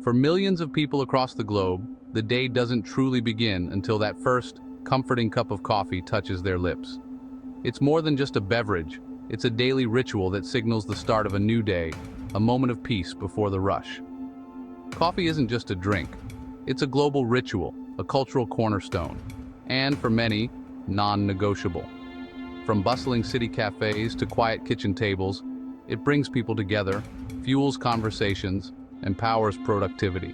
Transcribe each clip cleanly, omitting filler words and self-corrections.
For millions of people across the globe, the day doesn't truly begin until that first, comforting cup of coffee touches their lips. It's more than just a beverage, it's a daily ritual that signals the start of a new day, a moment of peace before the rush. Coffee isn't just a drink, it's a global ritual, a cultural cornerstone, and for many, non-negotiable. From bustling city cafes to quiet kitchen tables, it brings people together, fuels conversations, and powers productivity.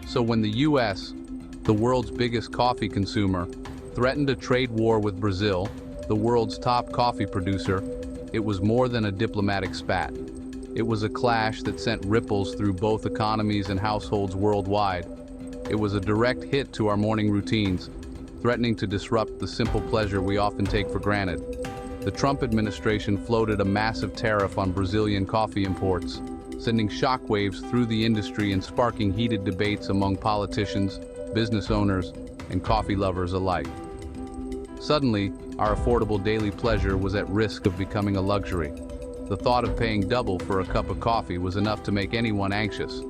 So when the US, the world's biggest coffee consumer, threatened a trade war with Brazil, the world's top coffee producer, it was more than a diplomatic spat. It was a clash that sent ripples through both economies and households worldwide. It was a direct hit to our morning routines, threatening to disrupt the simple pleasure we often take for granted. The Trump administration floated a massive tariff on Brazilian coffee imports, sending shockwaves through the industry and sparking heated debates among politicians, business owners, and coffee lovers alike. Suddenly, our affordable daily pleasure was at risk of becoming a luxury. The thought of paying double for a cup of coffee was enough to make anyone anxious.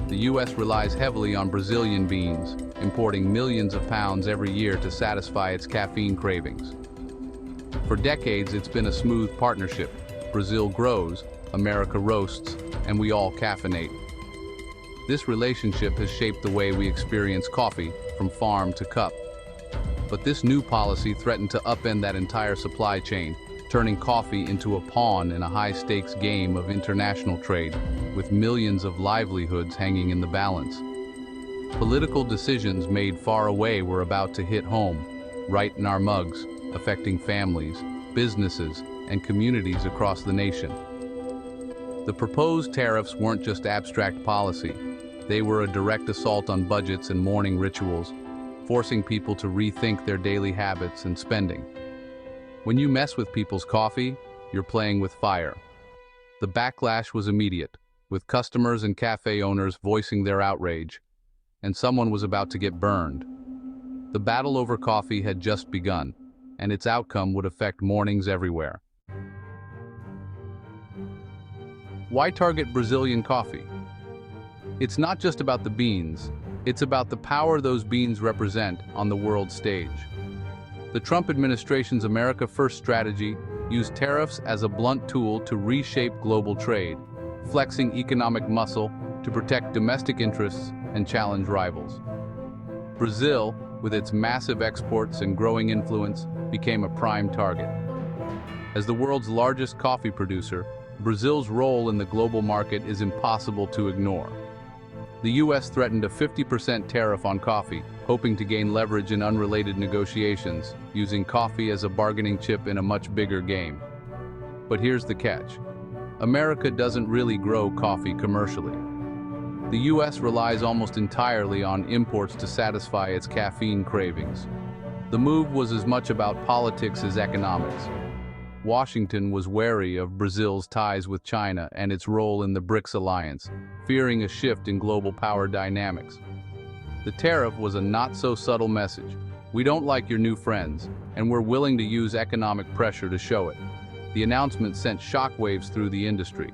The US relies heavily on Brazilian beans, importing millions of pounds every year to satisfy its caffeine cravings. For decades, it's been a smooth partnership. Brazil grows, America roasts, and we all caffeinate. This relationship has shaped the way we experience coffee, from farm to cup. But this new policy threatened to upend that entire supply chain, turning coffee into a pawn in a high-stakes game of international trade, with millions of livelihoods hanging in the balance. Political decisions made far away were about to hit home, right in our mugs, affecting families, businesses, and communities across the nation. The proposed tariffs weren't just abstract policy. They were a direct assault on budgets and morning rituals, forcing people to rethink their daily habits and spending. When you mess with people's coffee, you're playing with fire. The backlash was immediate, with customers and cafe owners voicing their outrage, and someone was about to get burned. The battle over coffee had just begun, and its outcome would affect mornings everywhere. Why target Brazilian coffee? It's not just about the beans, it's about the power those beans represent on the world stage. The Trump administration's America First strategy used tariffs as a blunt tool to reshape global trade, flexing economic muscle to protect domestic interests and challenge rivals. Brazil, with its massive exports and growing influence, became a prime target. As the world's largest coffee producer, Brazil's role in the global market is impossible to ignore. The US threatened a 50% tariff on coffee, hoping to gain leverage in unrelated negotiations, using coffee as a bargaining chip in a much bigger game. But here's the catch. America doesn't really grow coffee commercially. The US relies almost entirely on imports to satisfy its caffeine cravings. The move was as much about politics as economics. Washington was wary of Brazil's ties with China and its role in the BRICS alliance, fearing a shift in global power dynamics. The tariff was a not-so-subtle message. We don't like your new friends, and we're willing to use economic pressure to show it. The announcement sent shockwaves through the industry.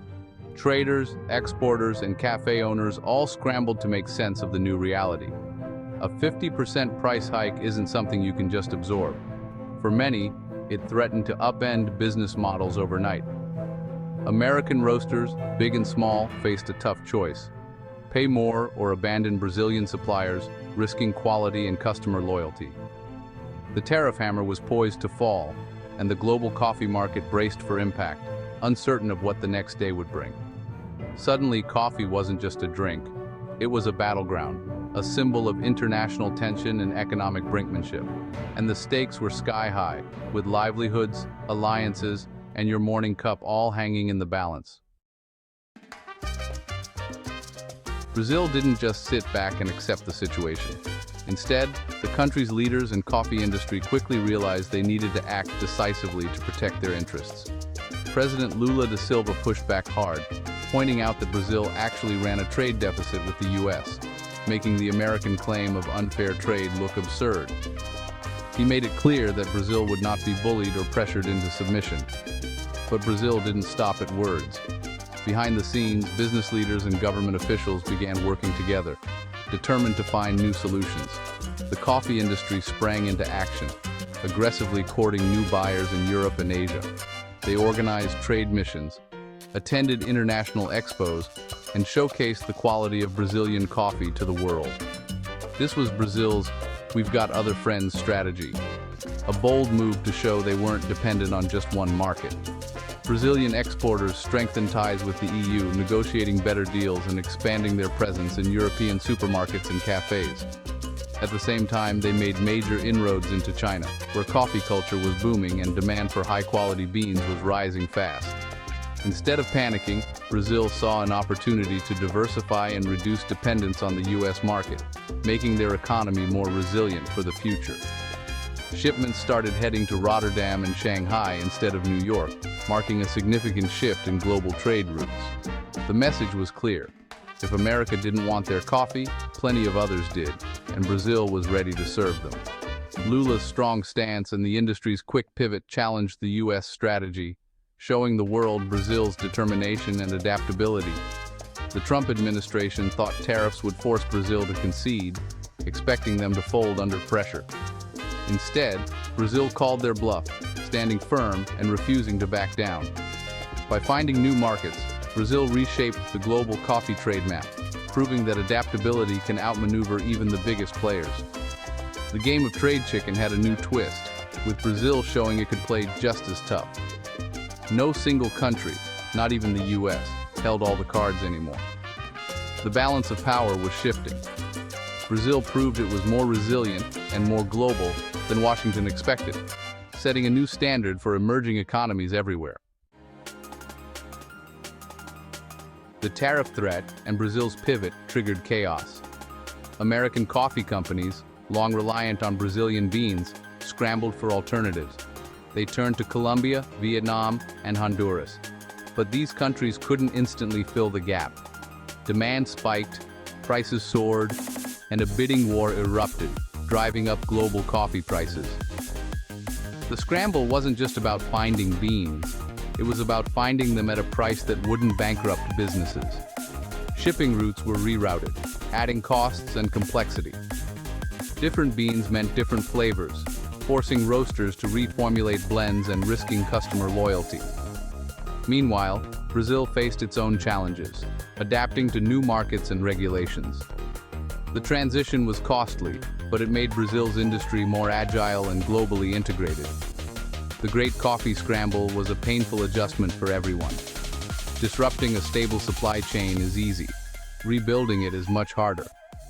Traders, exporters, and cafe owners all scrambled to make sense of the new reality. A 50% price hike isn't something you can just absorb. For many, it threatened to upend business models overnight. American roasters, big and small, faced a tough choice. Pay more or abandon Brazilian suppliers, risking quality and customer loyalty. The tariff hammer was poised to fall, and the global coffee market braced for impact, uncertain of what the next day would bring. Suddenly, coffee wasn't just a drink. It was a battleground, a symbol of international tension and economic brinkmanship. And the stakes were sky high, with livelihoods, alliances, and your morning cup all hanging in the balance. Brazil didn't just sit back and accept the situation. Instead, the country's leaders and coffee industry quickly realized they needed to act decisively to protect their interests. President Lula da Silva pushed back hard, pointing out that Brazil actually ran a trade deficit with the US, making the American claim of unfair trade look absurd. He made it clear that Brazil would not be bullied or pressured into submission. But Brazil didn't stop at words. Behind the scenes, business leaders and government officials began working together, determined to find new solutions. The coffee industry sprang into action, aggressively courting new buyers in Europe and Asia. They organized trade missions, attended international expos, and showcased the quality of Brazilian coffee to the world. This was Brazil's "we've got other friends" strategy, a bold move to show they weren't dependent on just one market. Brazilian exporters strengthened ties with the EU, negotiating better deals and expanding their presence in European supermarkets and cafés. At the same time, they made major inroads into China, where coffee culture was booming and demand for high-quality beans was rising fast. Instead of panicking, Brazil saw an opportunity to diversify and reduce dependence on the US market, making their economy more resilient for the future. Shipments started heading to Rotterdam and Shanghai instead of New York, marking a significant shift in global trade routes. The message was clear. If America didn't want their coffee, plenty of others did, and Brazil was ready to serve them. Lula's strong stance and the industry's quick pivot challenged the US strategy, showing the world Brazil's determination and adaptability. The Trump administration thought tariffs would force Brazil to concede, expecting them to fold under pressure. Instead, Brazil called their bluff, standing firm and refusing to back down. By finding new markets, Brazil reshaped the global coffee trade map, proving that adaptability can outmaneuver even the biggest players. The game of trade chicken had a new twist, with Brazil showing it could play just as tough. No single country, not even the US, held all the cards anymore. The balance of power was shifting. Brazil proved it was more resilient and more global than Washington expected, setting a new standard for emerging economies everywhere. The tariff threat and Brazil's pivot triggered chaos. American coffee companies, long reliant on Brazilian beans, scrambled for alternatives. They turned to Colombia, Vietnam, and Honduras. But these countries couldn't instantly fill the gap. Demand spiked, prices soared, and a bidding war erupted, driving up global coffee prices. The scramble wasn't just about finding beans. It was about finding them at a price that wouldn't bankrupt businesses. Shipping routes were rerouted, adding costs and complexity. Different beans meant different flavors, forcing roasters to reformulate blends and risking customer loyalty. Meanwhile, Brazil faced its own challenges, adapting to new markets and regulations. The transition was costly, but it made Brazil's industry more agile and globally integrated. The Great Coffee Scramble was a painful adjustment for everyone. Disrupting a stable supply chain is easy. Rebuilding it is much harder.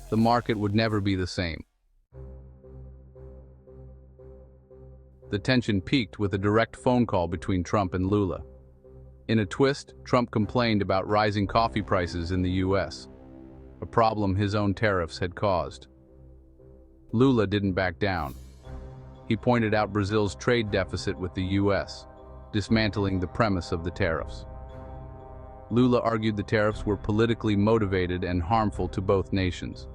The market would never be the same. The tension peaked with a direct phone call between Trump and Lula. In a twist, Trump complained about rising coffee prices in the US, a problem his own tariffs had caused. Lula didn't back down. He pointed out Brazil's trade deficit with the US, dismantling the premise of the tariffs. Lula argued the tariffs were politically motivated and harmful to both nations.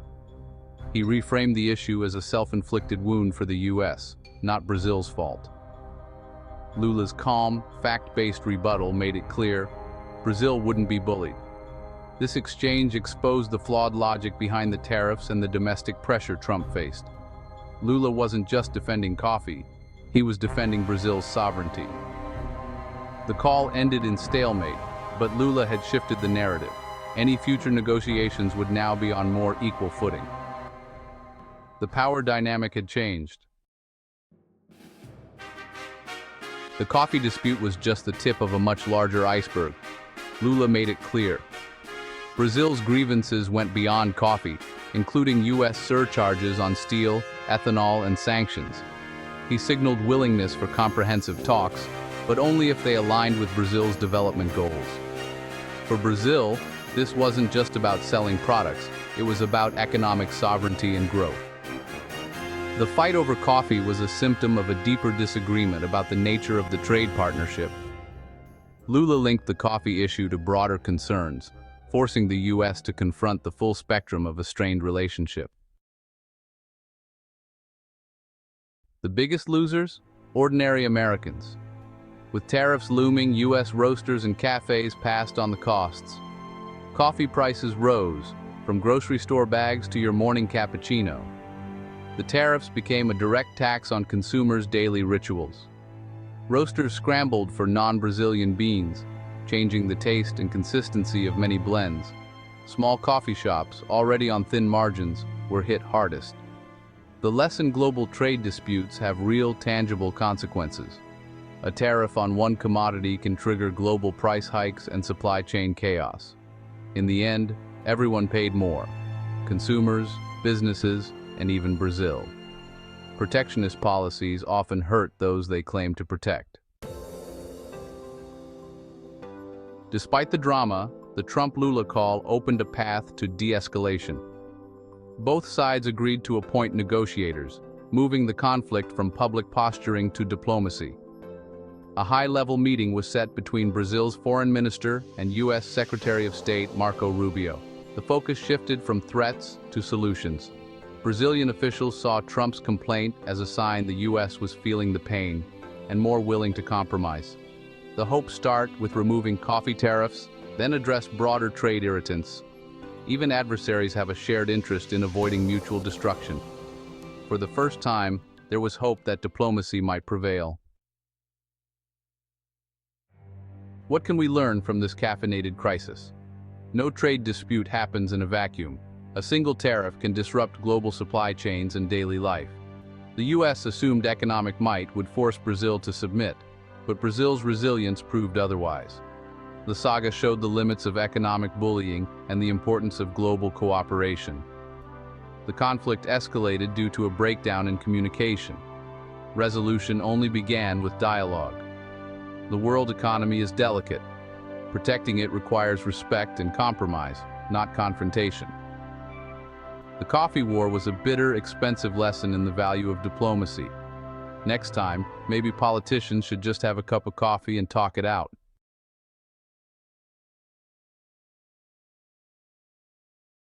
He reframed the issue as a self-inflicted wound for the US, not Brazil's fault. Lula's calm, fact-based rebuttal made it clear Brazil wouldn't be bullied. This exchange exposed the flawed logic behind the tariffs and the domestic pressure Trump faced. Lula wasn't just defending coffee, he was defending Brazil's sovereignty. The call ended in stalemate, but Lula had shifted the narrative. Any future negotiations would now be on more equal footing. The power dynamic had changed. The coffee dispute was just the tip of a much larger iceberg. Lula made it clear. Brazil's grievances went beyond coffee, including US surcharges on steel, ethanol, and sanctions. He signaled willingness for comprehensive talks, but only if they aligned with Brazil's development goals. For Brazil, this wasn't just about selling products, it was about economic sovereignty and growth. The fight over coffee was a symptom of a deeper disagreement about the nature of the trade partnership. Lula linked the coffee issue to broader concerns, forcing the US to confront the full spectrum of a strained relationship. The biggest losers? Ordinary Americans. With tariffs looming, U.S. roasters and cafés passed on the costs. Coffee prices rose, from grocery store bags to your morning cappuccino. The tariffs became a direct tax on consumers' daily rituals. Roasters scrambled for non-Brazilian beans, changing the taste and consistency of many blends. Small coffee shops, already on thin margins, were hit hardest. The lesson: global trade disputes have real, tangible consequences. A tariff on one commodity can trigger global price hikes and supply chain chaos. In the end, everyone paid more: consumers, businesses, and even Brazil. Protectionist policies often hurt those they claim to protect. Despite the drama, the Trump-Lula call opened a path to de-escalation. Both sides agreed to appoint negotiators, moving the conflict from public posturing to diplomacy. A high-level meeting was set between Brazil's foreign minister and U.S. Secretary of State Marco Rubio. The focus shifted from threats to solutions. Brazilian officials saw Trump's complaint as a sign the U.S. was feeling the pain and more willing to compromise. The hopes start with removing coffee tariffs, then address broader trade irritants. Even adversaries have a shared interest in avoiding mutual destruction. For the first time, there was hope that diplomacy might prevail. What can we learn from this caffeinated crisis? No trade dispute happens in a vacuum. A single tariff can disrupt global supply chains and daily life. The U.S. assumed economic might would force Brazil to submit, but Brazil's resilience proved otherwise. The saga showed the limits of economic bullying and the importance of global cooperation. The conflict escalated due to a breakdown in communication. Resolution only began with dialogue. The world economy is delicate. Protecting it requires respect and compromise, not confrontation. The coffee war was a bitter, expensive lesson in the value of diplomacy. Next time, maybe politicians should just have a cup of coffee and talk it out.